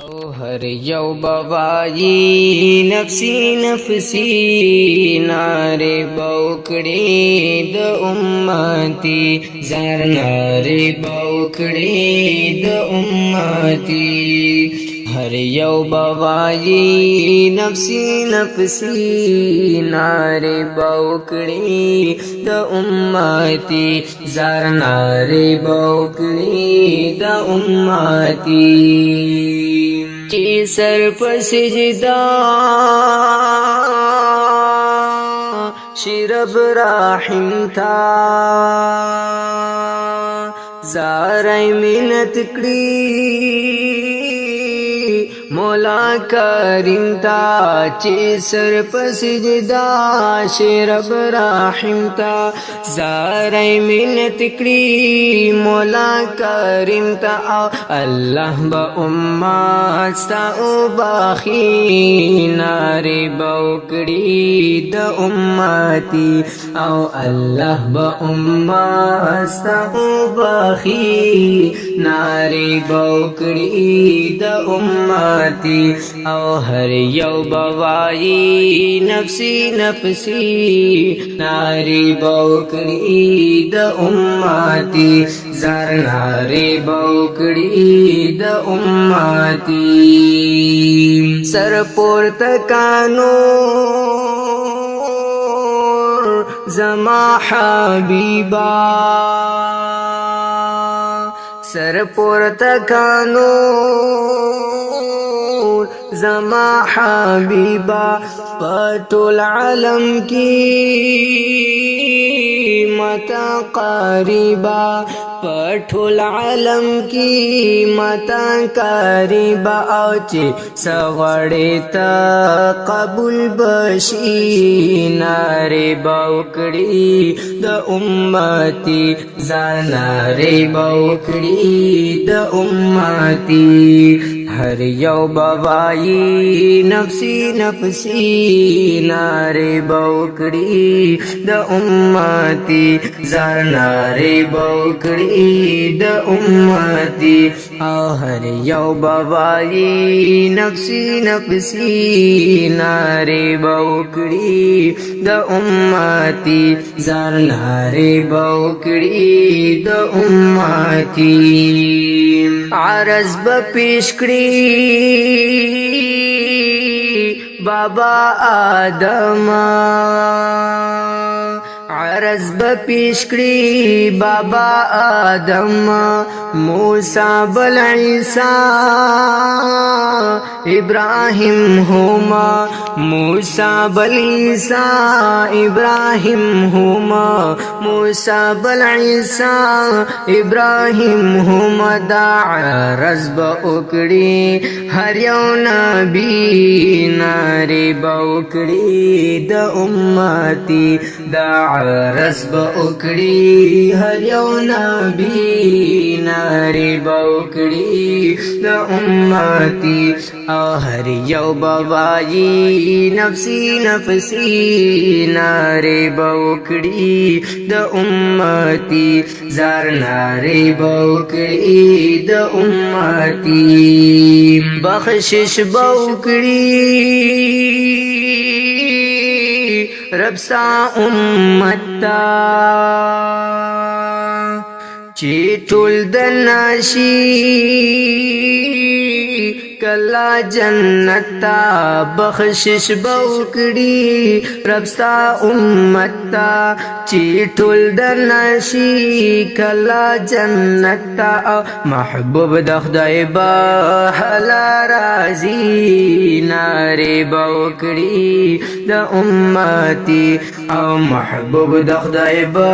او هر یو بوایی نفسی نفسی نارے بوکڑی د امتی زار نارے بوکڑی د امتی ہر یو بوایی نفسی نفسی نارے بوکڑی د امتی زار نارے بوکڑی د امتی چی سر پسجدہ شرب راحم تھا زارای منت کڑی مولا کریم تا چی سر پسجدہ شرب راحم تا زارای منت کڑی مولا کریم تا اللہ با امت ستا او باخی ناری بوکڑی دا امتی او اللہ با امت ستا او باخی ناری بوکڑی دا امتی او ہر یو بوائی نفسی نفسی ناری بوکڑی دا امتی زار ناری بوکڑی دا امتی سر پورتکانو زما حبیبا سر پورتکانو زما حبیبا پټول عالم کی متا قریبا پټول عالم کی متا قریبا او چې سغړې تا قبول بشي ناره بوکړي د امتی زناره بوکړي د امتی ہر یو بوائی نفسی نفسی نارے بوکڑی دا امتی زار نارے بوکڑی دا امتی او ہر یو بوائی نفسی نفسی نارے بوکڑی دا امتی زار نارے بوکڑی دا امتی عرض بپیش کړي بابا آدم عرض بپیش کړي بابا آدم موسی بل عیسی ابراہیم ہوما موسی بل عیسی ابراہیم ہوما موسی بل عیسی ابراہیم ہوما دا عرض بوکڑی ہر یو نبی ناری بوکڑی دا امتی دا عرض بوکڑی ہر یو نبی ناری بوکڑی دا امتی او ہر یو بوائی نفسی نفسی ناری بوکڑی دا امتی زار ناری بوکڑی دا امتی بخشش بوکڑی رب سا امتا چی ټول د ناشی کلا جنتا بخشش بوکڑی رب ستا امتا چی ټول د ناشی کلا جنتا محبوب د خدای با حلا رازی ناری بوکڑی د امتی او محبوب د خدای با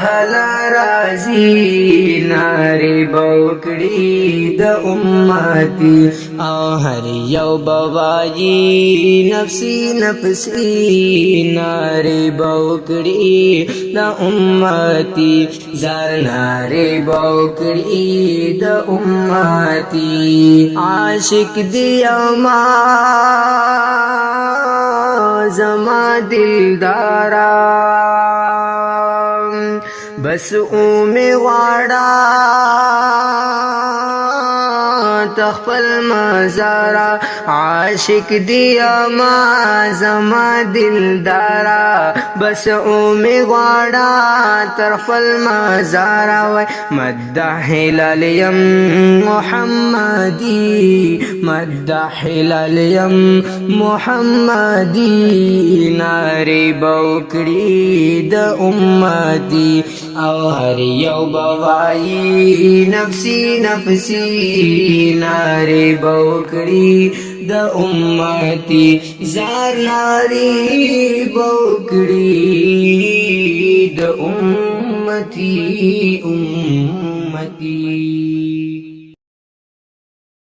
حلا رازی ناری بوکڑی د امتی او ہر یو بوائی نفسی نفسی ناری بوکڑی دا امتی زار ناری بوکڑی دا امتی عاشق دیا ما زما دلدارا بس او می غواړه تخپل مزارا عاشق دیا ما زما دلدارا بس اومی غواړه تر خپل مزارا وای مدح للیم محمدی مدح للیم محمدی ناری بوکړي د امتی او هر یو بوایی نفسی نفسی ناری بوکړي د امتی زار ناری بوکړي د امتی